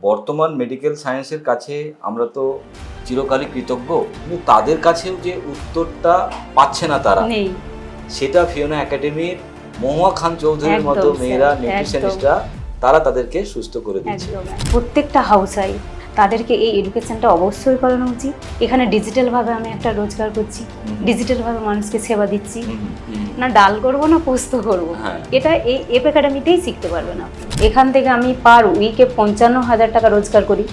বর্তমান মেডিকেল সায়েন্সের কাছে আমরা তো চিরকালই কৃতজ্ঞ, কিন্তু তাদের কাছেও যে উত্তরটা পাচ্ছে না তারা, নেই। সেটা ফিওনা একাডেমির মহুয়া খান চৌধুরীর মতো একদম, মেয়েরা স্যার, নিউট্রিশনিস্টরা তারা তাদেরকে সুস্থ করে দিচ্ছে। একদম প্রত্যেকটা হাউস ওয়াইফ তাদেরকে এই এডুকেশনটা অবশ্যই করানো উচিত। এখানে ডিজিটালভাবে আমি একটা রোজগার করছি, ডিজিটালভাবে মানুষকে সেবা দিচ্ছি। না ডাল করবো না পোস্ত করবো, হ্যাঁ। এটা এই এপ একাডেমিতেই শিখতে পারবে না। এখান থেকে আমি পার উইকে 55,000 টাকা রোজগার করি।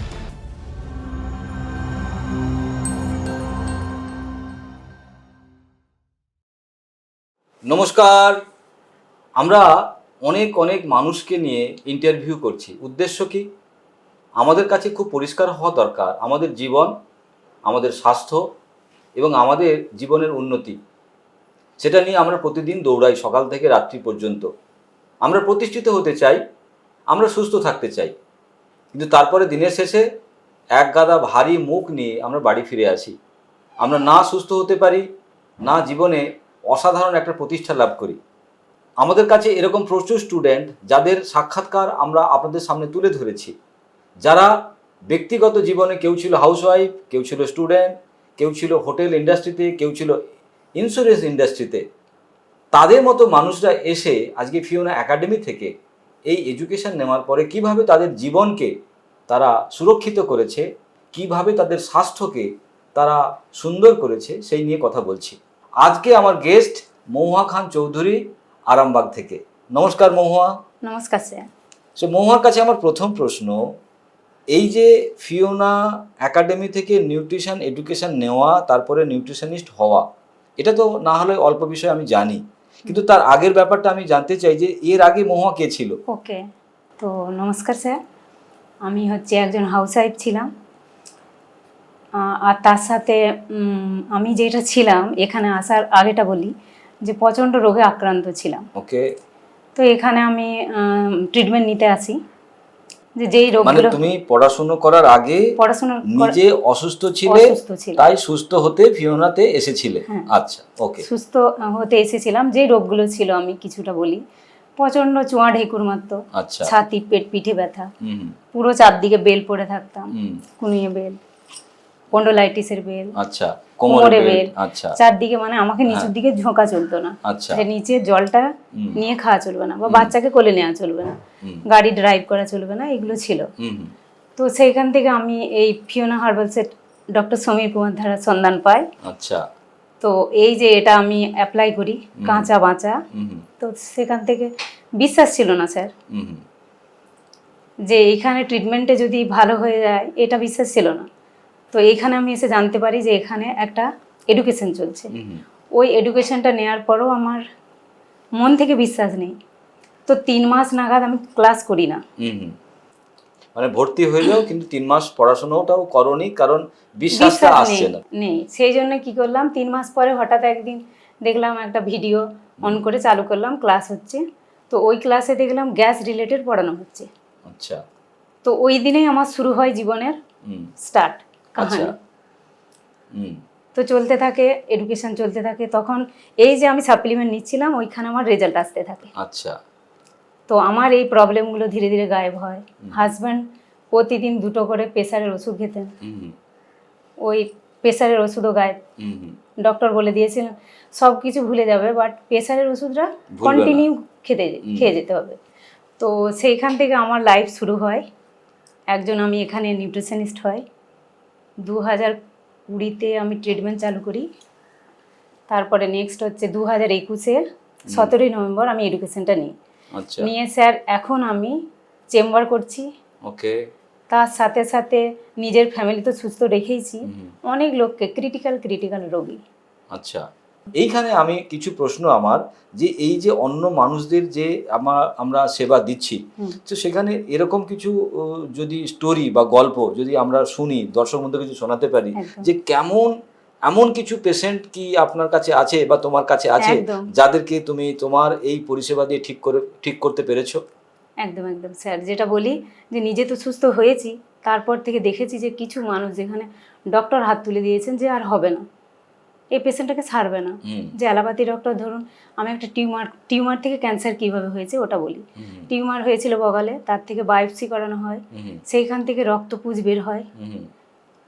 নমস্কার। আমরা অনেক অনেক মানুষকে নিয়ে ইন্টারভিউ করছি। উদ্দেশ্য কি? আমাদের কাছে খুব পরিষ্কার হওয়া দরকার আমাদের জীবন, আমাদের স্বাস্থ্য এবং আমাদের জীবনের উন্নতি, সেটা নিয়ে আমরা প্রতিদিন দৌড়াই সকাল থেকে রাত্রি পর্যন্ত। আমরা প্রতিষ্ঠিত হতে চাই, আমরা সুস্থ থাকতে চাই, কিন্তু তারপরে দিনের শেষে এক গাদা ভারী মুখ নিয়ে আমরা বাড়ি ফিরে আসি। আমরা না সুস্থ হতে পারি, না জীবনে অসাধারণ একটা প্রতিষ্ঠা লাভ করি। আমাদের কাছে এরকম প্রচুর স্টুডেন্ট যাদের সাক্ষাৎকার আমরা আপনাদের সামনে তুলে ধরেছি, যারা ব্যক্তিগত জীবনে কেউ ছিল হাউসওয়াইফ, কেউ ছিল স্টুডেন্ট, কেউ ছিল হোটেল ইন্ডাস্ট্রিতে, কেউ ছিল ইন্স্যুরেন্স ইন্ডাস্ট্রিতে। তাদের মতো মানুষরা এসে আজকে ফিওনা একাডেমি থেকে এই এডুকেশন নেওয়ার পরে কিভাবে তাদের জীবনকে তারা সুরক্ষিত করেছে, কিভাবে তাদের স্বাস্থ্যকে তারা সুন্দর করেছে, সেই নিয়ে কথা বলছি। আজকে আমার গেস্ট মহুয়া খান চৌধুরী, আরামবাগ থেকে। নমস্কার মহুয়া। নমস্কার স্যার। সো মহুয়ার কাছে আমার প্রথম প্রশ্ন, এই যে ফিওনা একাডেমি থেকে নিউট্রিশন এডুকেশন নেওয়া, তারপরে নিউট্রিশনিস্ট হওয়া, এটা তো না হলে অল্প বিষয় আমি জানি, কিন্তু তার আগের ব্যাপারটা আমি জানতে চাই যে এর আগে মহুয়া কে ছিল? ওকে, তো নমস্কার স্যার। আমি হচ্ছে একজন হাউসওয়াইফ ছিলাম, আর তার সাথে আমি যেটা ছিলাম এখানে আসার আগেটা বলি যে প্রচণ্ড রোগে আক্রান্ত ছিলাম। ওকে। তো এখানে আমি ট্রিটমেন্ট নিতে আসি, যে যেই মানে রোগগুলো তুমি পড়াশোনা করার আগে পড়াশোনা নিজে অসুস্থ ছিলে, তাই সুস্থ হতে ফিওনাতে এসেছিলে? হ্যাঁ। আচ্ছা, ওকে। সুস্থ হতে এসেছিলাম। যে রোগগুলো ছিল আমি কিছুটা বলি। প্রচণ্ড চোঁয়া ঢেকুর মারতো, আচ্ছা। ছাতি পেট পিঠে ব্যথা, হুম পুরো চারদিকে বেল পড়ে থাকতাম, হুম। কুনিয়ে বেল, স্পন্ডোলাইটিসের বেল, আচ্ছা, কোমরে বেল, আচ্ছা চারদিকে, মানে আমাকে নিচের দিকে ঝোঁকা চলতো না। আচ্ছা। যে নিচে জলটা নিয়ে খাওয়া চলবে না, বা বাচ্চাকে কোলে নেওয়া চলবে না, গাড়ি ড্রাইভ করা চলবে না, এগুলো ছিল। তো সেইখান থেকে আমি এই ফিওনা হার্বালসের ডক্টর সমীর কুমার ধারার সন্ধান পাই। আচ্ছা। তো এই যে এটা আমি অ্যাপ্লাই করি, কাঁচা বাঁচা। তো সেখান থেকে বিশ্বাস ছিল না স্যার যে এইখানে ট্রিটমেন্টে যদি ভালো হয়ে যায়, এটা বিশ্বাস ছিল না। তো এইখানে আমি এসে জানতে পারি যে এখানে একটা এডুকেশন চলছে। ওই এডুকেশনটা নেওয়ার পরও আমার মন থেকে বিশ্বাস নেই। তো 3 মাস নাগাদ আমি ক্লাস করি না। মানে ভর্তি হয়ে যাও, কিন্তু 3 মাস পড়াশোনাটাও করনি, কারণ বিশ্বাসটা আসছে না। নেই। সেই জন্য কি করলাম, 3 মাস পরে হঠাৎ একদিন দেখলাম একটা ভিডিও অন করে চালু করলাম, ক্লাস হচ্ছে। তো ওই ক্লাসে দেখলাম গ্যাস রিলেটেড পড়ানো হচ্ছে। আচ্ছা। তো ওই দিনেই আমার শুরু হয় জীবনের স্টার্ট কাহিনী। তো চলতে থাকে, এডুকেশন চলতে থাকে। তখন এই যে আমি সাপ্লিমেন্ট নিচ্ছিলাম, ওইখানে আমার রেজাল্ট আসতে থাকে। আচ্ছা। তো আমার এই প্রবলেমগুলো ধীরে ধীরে গায়েব হয়। হাজব্যান্ড প্রতিদিন 2টো করে প্রেসারের ওষুধ খেতেন, ওই প্রেসারের ওষুধও গায়েব। ডক্টর বলে দিয়েছিলেন সব কিছু ভুলে যাবে, বাট প্রেসারের ওষুধটা কন্টিনিউ খেয়ে যেতে হবে। তো সেইখান থেকে আমার লাইফ শুরু হয়। আমি এখানে নিউট্রিশনিস্ট হই। 2020-তে আমি ট্রিটমেন্ট চালু করি। তারপরে নেক্সট হচ্ছে 2021-এর 17ই নভেম্বর আমি এডুকেশনটা নিই। নিয়ে স্যার এখন আমি চেম্বার করছি। ওকে। তার সাথে সাথে নিজের ফ্যামিলি তো সুস্থ রেখেইছি, অনেক লোককে ক্রিটিক্যাল রোগী। আচ্ছা, এইখানে আমি কিছু প্রশ্ন আমার, যে এই যে অন্য মানুষদের যে আমরা সেবা দিচ্ছি, তো সেখানে এরকম কিছু যদি স্টোরি বা গল্প যদি আমরা শুনি, দর্শক বন্ধু কিছু শোনাতে পারি, যে কেমন এমন কিছু পেশেন্ট কি আপনার কাছে আছে বা তোমার কাছে আছে যাদেরকে তুমি তোমার এই পরিষেবা দিয়ে ঠিক করতে পেরেছো? একদম স্যার, যেটা বলি যে নিজে তো সুস্থ হয়েছি, তারপর থেকে দেখেছি যে কিছু মানুষ যেখানে ডক্টর হাত তুলে দিয়েছেন যে আর হবে না, এই পেশেন্টটাকে ছাড়বে না। যে অ্যালোপ্যাথি ডক্টর ধরুন আমি একটা টিউমার থেকে ক্যান্সার কিভাবে হয়েছে ওটা বলি। টিউমার হয়েছিল বগালে, তার থেকে বায়োপসি করানো হয়, সেইখান থেকে রক্তপুঁজ বের হয়।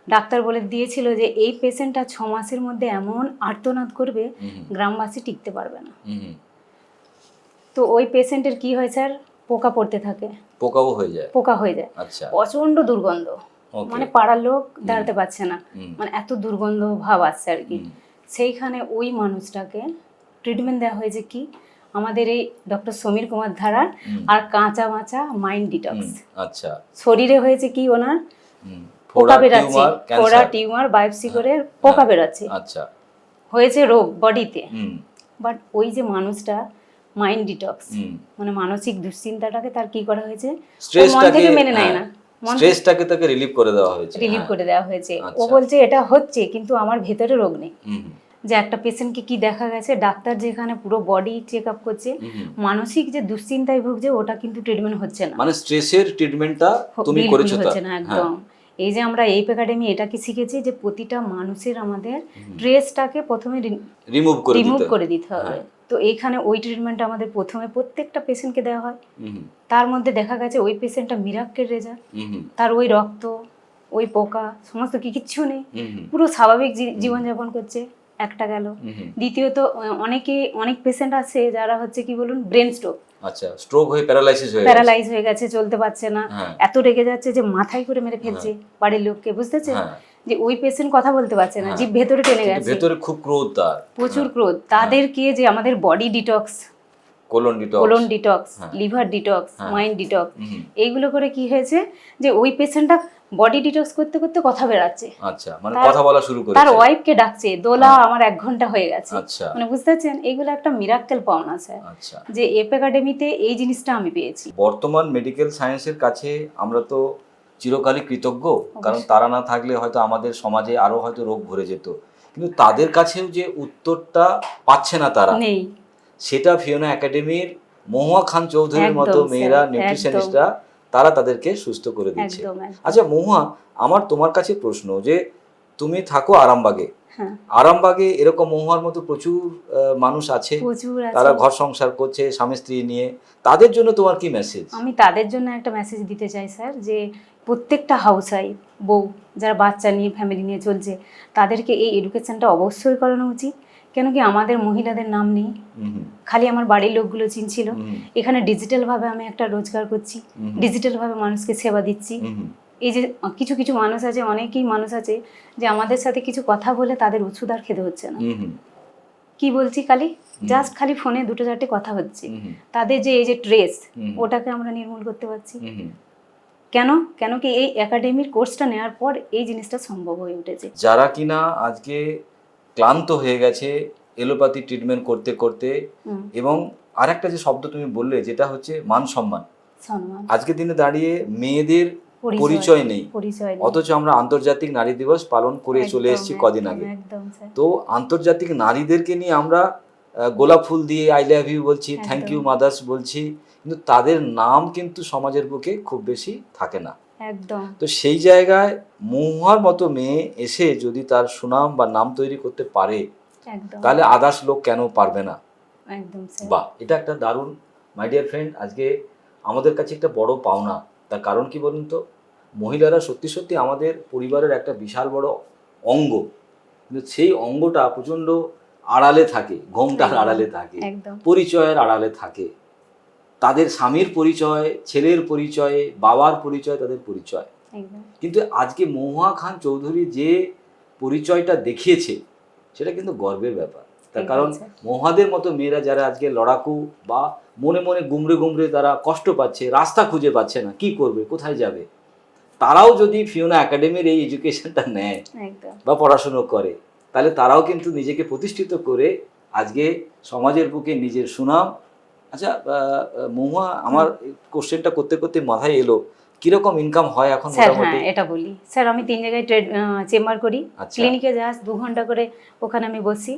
ডাক্তার বলে দিয়েছিল যে এই পেশেন্টটা 6 মাসের মধ্যে এমন আর্তনাদ করবে গ্রামবাসী টিকতে পারবে না। তো ওই পেশেন্টের কি হয় স্যার, পোকা পড়তে থাকে, পোকা হয়ে যায়, আচ্ছা, প্রচন্ড দুর্গন্ধ, মানে পাড়ার লোক দাঁড়াতে পারছে না, মানে এত দুর্গন্ধ ভাব আসছে আর কি। সেইখানে ওই মানুষটাকে ট্রিটমেন্ট দেওয়া হয়েছে কি আমাদের এই ডক্টর সমীর কুমার ধারার আর কাঁচা মাচা মাইন্ড ডিটক্স। আচ্ছা, শরীরে হয়েছে কি ওনার পোকা বেরাচ্ছে, ফোড়া টিউমার বায়োপসি করে পোকা বেরাচ্ছে, আচ্ছা, হয়েছে রোগ বডিতে। বাট ওই যে মানুষটা মাইন্ড ডিটক্স, মানে মানসিক দুশ্চিন্তাটাকে তার কি করা হয়েছে, মন থেকে মেনে নেয় না, স্ট্রেসটাকে তাকে রিলিভ করে দেওয়া হয়েছে, ও বলছে এটা হচ্ছে কিন্তু আমার ভেতরে রোগ নেই। যে একটা পেশেন্টকে কি দেখা গেছে, ডাক্তার যেখানে পুরো বডি চেক আপ করছে, মানসিক যে দুশ্চিন্তায় ভুগছে ওটা কিন্তু ট্রিটমেন্ট হচ্ছে না, মানে স্ট্রেসের ট্রিটমেন্টটা তুমি করেছো হচ্ছে না একদম। এই যে আমরা এই একাডেমি এটা কি শিখেছি যে প্রতিটা মানুষের আমাদের স্ট্রেসটাকে প্রথমে রিমুভ করে দিতে হবে। তো এইখানে ওই ট্রিটমেন্টটা আমাদের প্রথমে প্রত্যেকটা পেশেন্টকে দেওয়া হয়। তার মধ্যে দেখা গেছে ওই পেশেন্টটা মিরাক্কেল রেজাল্ট, তার ওই রক্ত, ওই পোকা সমস্ত কিচ্ছু নেই, পুরো স্বাভাবিক জীবনযাপন করছে। একটা গেল। দ্বিতীয়ত অনেক পেশেন্ট আছে যারা হচ্ছে কি বলুন ব্রেন স্ট্রোক, আচ্ছা, স্ট্রোক হয়ে প্যারালাইজ হয়ে গেছে, চলতে পারছে না, এত রেগে যাচ্ছে যে মাথায় করে মেরে ফেলছে বাড়ির লোককে, বুঝতেছে যে ওই পেশেন্ট কথা বলতে পারছে না, জিভ ভেতরে টেনে গেছে, ভেতরে খুব ক্রোধ, তার প্রচুর ক্রোধ। তাদেরকে যে আমাদের body detox, colon detox, liver detox, mind detox, এইগুলো করে কি হয়েছে যে ওই পেশেন্টটা বডি ডিটক্স করতে করতে কথা বেরাচ্ছে, আচ্ছা, মানে কথা বলা শুরু করেছে, তার ওয়াইফকে ডাকছে, দোলা আমার 1 ঘন্টা হয়ে গেছে, মানে বুঝতে পারছেন এইগুলো একটা মিরাক্কেল পাওনা স্যার। আচ্ছা, যে এপ একাডেমিতে এই জিনিসটা আমি পেয়েছি। বর্তমান মেডিকেল সায়েন্সের কাছে আমরা তো চিরকালই কৃতজ্ঞ, কারণ তারা না থাকলে হয়তো আমাদের সমাজে আরো হয়তো রোগ ভরে যেত, কিন্তু তাদের কাছেও যে উত্তরটা পাচ্ছে না তারা নেই, সেটা ফিওনা একাডেমির মহুয়া খান চৌধুরীর মতো মেয়েরা নিউট্রিশনিস্টরা তারা তাদেরকে সুস্থ করে দিচ্ছে। আচ্ছা মহুয়া, আমার তোমার কাছে প্রশ্ন, যে তুমি থাকো আরামবাগে, আরামবাগে এরকম মহুয়ার মতো প্রচুর মানুষ আছে, তারা ঘর সংসার করছে স্বামী স্ত্রী নিয়ে, তাদের জন্য তোমার কি মেসেজ? আমি তাদের জন্য একটা মেসেজ দিতে চাই স্যার, যে প্রত্যেকটা হাউস ওয়াইফ বউ যারা বাচ্চা নিয়ে ফ্যামিলি নিয়ে চলছে তাদেরকে এই এডুকেশনটা অবশ্যই করানো উচিত। কেন কি আমাদের মহিলাদের নাম নেই, খালি আমার বাড়ির লোকগুলো চিনছিল। এখানে ডিজিটাল ভাবে আমি একটা রোজগার করছি, ডিজিটাল ভাবে মানুষকে সেবা দিচ্ছি। এই যে কিছু কিছু মানুষ আছে, অনেকেই মানুষ আছে যে আমাদের সাথে কিছু কথা বলে তাদের ওষুধ আর খেতে হচ্ছে না, কি বলছি জাস্ট খালি ফোনে 2-4টে কথা হচ্ছে, তাদের যে এই যে ট্রেস ওটাকে আমরা নির্মূল করতে পারছি। কেন কি এই একাডেমির কোর্সটা নেওয়ার পর এই জিনিসটা সম্ভব হয়ে উঠেছে। যারা কিনা আজকে ক্লান্ত হয়ে গেছে এলোপ্যাথি ট্রিটমেন্ট করতে করতে, এবং আরেকটা যে শব্দ তুমি বললে যেটা হচ্ছে মান সম্মান, আজকের দিনে দাঁড়িয়ে মেয়েদের পরিচয় নেই, অথচ আমরা আন্তর্জাতিক নারী দিবস পালন করে চলে এসেছি কদিন আগে। তো আন্তর্জাতিক নারীদেরকে নিয়ে আমরা গোলাপ ফুল দিয়ে আই লাভ ইউ বলছি, থ্যাংক ইউ মাদার্স বলছি, কিন্তু তাদের নাম কিন্তু সমাজের বুকে খুব বেশি থাকে না। তো সেই জায়গায় মহুয়ার মতো মেয়ে এসে যদি তার সুনাম বা নাম তৈরি করতে পারে, তাহলে আদার্স লোক কেন পারবে না? বাহ, এটা একটা দারুণ, মাই ডিয়ার ফ্রেন্ড, আজকে আমাদের কাছে একটা বড় পাওনা। তার কারণ কি বলুন তো, মহিলারা সত্যি সত্যি আমাদের পরিবারের একটা বিশাল বড় অঙ্গ, কিন্তু সেই অঙ্গটা প্রচণ্ড আড়ালে থাকে, ঘোমটার আড়ালে থাকে, পরিচয়ের আড়ালে থাকে, তাদের স্বামীর পরিচয়, ছেলের পরিচয়, বাবার পরিচয়, তাদের পরিচয়। কিন্তু আজকে মহুয়া খান চৌধুরী যে পরিচয়টা দেখিয়েছে সেটা কিন্তু গর্বের ব্যাপার। তার কারণ মহুয়াদের মতো মেয়েরা যারা আজকে লড়াকু বা মনে মনে গুমড়ে তারা কষ্ট পাচ্ছে, রাস্তা খুঁজে পাচ্ছে না, কি করবে, কোথায় যাবে, তারাও যদি ফিওনা একাডেমির এই এডুকেশনটা নেয় বা পড়াশুনো করে, তাহলে তারাও কিন্তু নিজেকে প্রতিষ্ঠিত করে আজকে সমাজের বুকে নিজের সুনাম। আচ্ছা মহুয়া, আমার কোশ্চেনটা করতে করতে মাথায় এলো, কিরকম ইনকাম হয় এখন মোটামুটি? এটা বলি স্যার, আমি 3 জায়গায় চেম্বার করি, ক্লিনিকে জাস্ট 2 ঘন্টা করে ওখানে আমি বসি,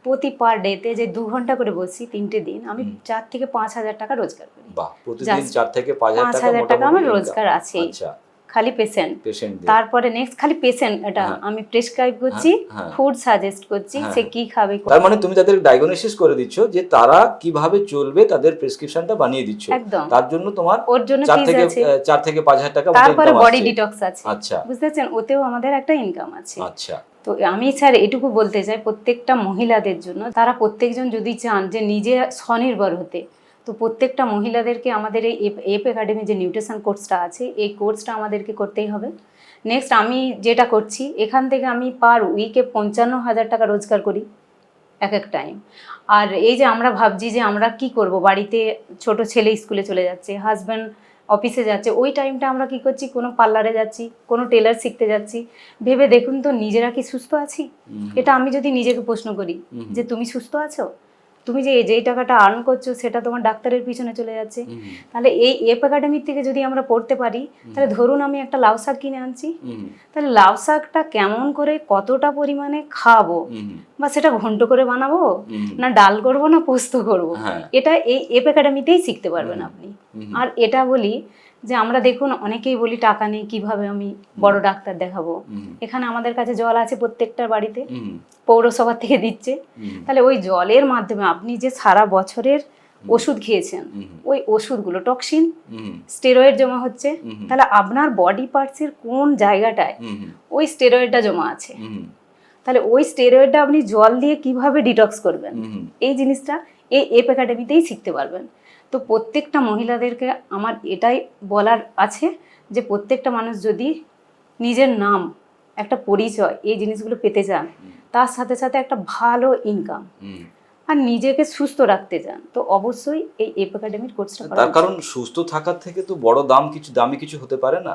প্রতি পার ডেতে যে 2 ঘন্টা করে বসি 3টে দিন, আমি 4 থেকে 5 হাজার টাকা রোজগার করি। বাহ, প্রতিদিন 4 থেকে 5 হাজার টাকা আমার রোজগার আছে। আচ্ছা, খালি পেশেন্ট, পেশেন্ট তারপরে নেক্সট খালি পেশেন্ট, এটা আমি প্রেসক্রাইব করছি, ফুড সাজেস্ট করছি, সে কি খাবে। তার মানে তুমি তাদের ডায়াগনোসিস করে দিচ্ছ যে তারা কিভাবে চলবে, তাদের প্রেসক্রিপশনটা বানিয়ে দিচ্ছ। একদম। তার জন্য তোমার ওর জন্য 4 থেকে 5,000 টাকা তারপরে বডি ডিটক্স আছে। আচ্ছা, বুঝতে পারছেন, ওতেও আমাদের একটা ইনকাম আছে। আচ্ছা। তো আমি স্যার এটুকু বলতে চাই প্রত্যেকটা মহিলাদের জন্য, তারা প্রত্যেকজন যদি চান যে নিজে স্বনির্ভর হতে, তো প্রত্যেকটা মহিলাদেরকে আমাদের এই এপ একাডেমি যে নিউট্রিশন কোর্সটা আছে, এই কোর্সটা আমাদেরকে করতেই হবে। নেক্সট আমি যেটা করছি, এখান থেকে আমি পার উইকে 55,000 টাকা রোজগার করি এক এক টাইম। আর এই যে আমরা ভাবছি যে আমরা কি করব, বাড়িতে ছোট ছেলে স্কুলে চলে যাচ্ছে, হাজব্যান্ড অফিসে যাচ্ছে, ওই টাইমটা আমরা কি করছি, কোনো পার্লারে যাচ্ছি, কোনো টেলার শিখতে যাচ্ছি। ভেবে দেখুন তো, নিজেরা কি সুস্থ আছি? এটা আমি যদি নিজেকে প্রশ্ন করি যে তুমি সুস্থ আছো? তুমি যেই টাকাটা আর্ন করছো সেটা তোমার ডাক্তারের পিছনে চলে যাচ্ছে। তাহলে এই এপ একাডেমির থেকে যদি আমরা পড়তে পারি, তাহলে ধরুন আমি একটা লাউ শাক কিনে আনছি, তাহলে লাউ শাকটা কেমন করে কতটা পরিমাণে খাবো, বা সেটা ঘন্ট করে বানাবো না ডাল করবো না পোস্ত করবো, এটা এই এপ একাডেমিতেই শিখতে পারবেন আপনি। আর এটা বলি যে আমরা দেখুন অনেকেই বলি টাকা নেই, কিভাবে আমি বড় ডাক্তার দেখাবো। এখানে আমাদের কাছে জল আছে প্রত্যেকটার বাড়িতে, পৌরসভা থেকে দিচ্ছে। তাহলে ওই জলের মাধ্যমে আপনি যে সারা বছরের ওষুধ খেয়েছেন, ওই ওষুধগুলো টক্সিন, স্টেরয়েড জমা হচ্ছে, তাহলে আপনার বডি পার্টসের কোন জায়গাটায় ওই স্টেরয়েডটা জমা আছে, তাহলে ওই স্টেরয়েডটা আপনি জল দিয়ে কিভাবে ডিটক্স করবেন, এই জিনিসটা এই এপ একাডেমিতেই শিখতে পারবেন। তো প্রত্যেকটা মহিলাদেরকে আমার এটাই বলার আছে যে প্রত্যেকটা মানুষ যদি নিজের নাম, একটা পরিচয়, এই জিনিসগুলো পেতে চান, তার সাথে সাথে একটা ভালো ইনকাম আর নিজেকে সুস্থ রাখতে চান, তো অবশ্যই এই এপ একাডেমির কোর্সটা করা। তার কারণ সুস্থ থাকার থেকে তো বড় দামি কিছু হতে পারে না,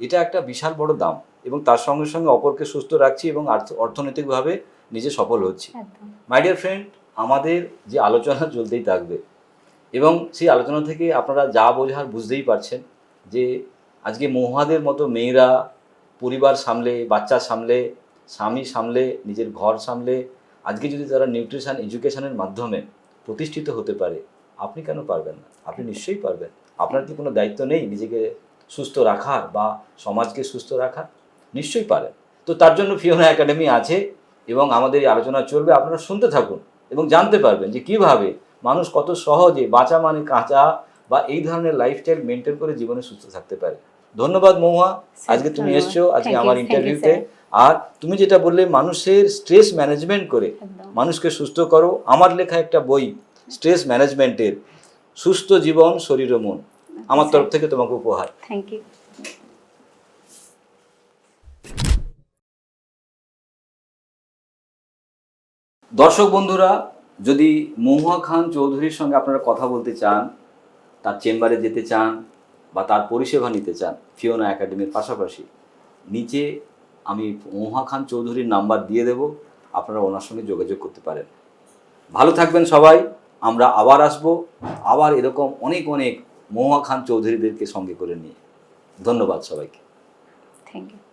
এটা একটা বিশাল বড় দাম, এবং তার সঙ্গে সঙ্গে অপরকে সুস্থ রাখছি এবং অর্থনৈতিকভাবে নিজে সফল হচ্ছি। মাই ডিয়ার ফ্রেন্ড, আমাদের যে আলোচনা চলতেই থাকবে, এবং সেই আলোচনা থেকে আপনারা যা বোঝার বুঝতেই পারছেন যে আজকে মহুয়াদের মতো মেয়েরা পরিবার সামলে, বাচ্চা সামলে, স্বামী সামলে, নিজের ঘর সামলে আজকে যদি তারা নিউট্রিশন এডুকেশনের মাধ্যমে প্রতিষ্ঠিত হতে পারে, আপনি কেন পারবেন না? আপনি নিশ্চয়ই পারবেন। আপনার কি কোনো দায়িত্ব নেই নিজেকে সুস্থ রাখার বা সমাজকে সুস্থ রাখার? নিশ্চয়ই পারেন। তো তার জন্য ফিওনা একাডেমি আছে এবং আমাদের এই আলোচনা চলবে। আপনারা শুনতে থাকুন এবং জানতে পারবেন যে কিভাবে মানুষ কত সহজে বাঁচা মানে কাঁচা বা এই ধরনের লাইফস্টাইল মেনটেন করে জীবনে সুস্থ থাকতে পারে। ধন্যবাদ মহুয়া, আজকে তুমি এসছো আজকে আমার ইন্টারভিউতে। আর তুমি যেটা বললে মানুষের স্ট্রেস ম্যানেজমেন্ট করে মানুষকে সুস্থ করো, আমার লেখা একটা বই স্ট্রেস ম্যানেজমেন্টের, সুস্থ জীবন শরীর ও মন, আমার তরফ থেকে তোমাকে উপহার। Thank you. দর্শক বন্ধুরা, যদি মহুয়া খান চৌধুরীর সঙ্গে আপনারা কথা বলতে চান, তার চেম্বারে যেতে চান বা তার পরিষেবা নিতে চান ফিওনা একাডেমির পাশাপাশি, নিচে আমি মহুয়া খান চৌধুরীর নাম্বার দিয়ে দেব, আপনারা ওনার সঙ্গে যোগাযোগ করতে পারেন। ভালো থাকবেন সবাই, আমরা আবার আসবো, আবার এরকম অনেক মহুয়া খান চৌধুরীদেরকে সঙ্গে করে নিয়ে। ধন্যবাদ সবাইকে। Thank you.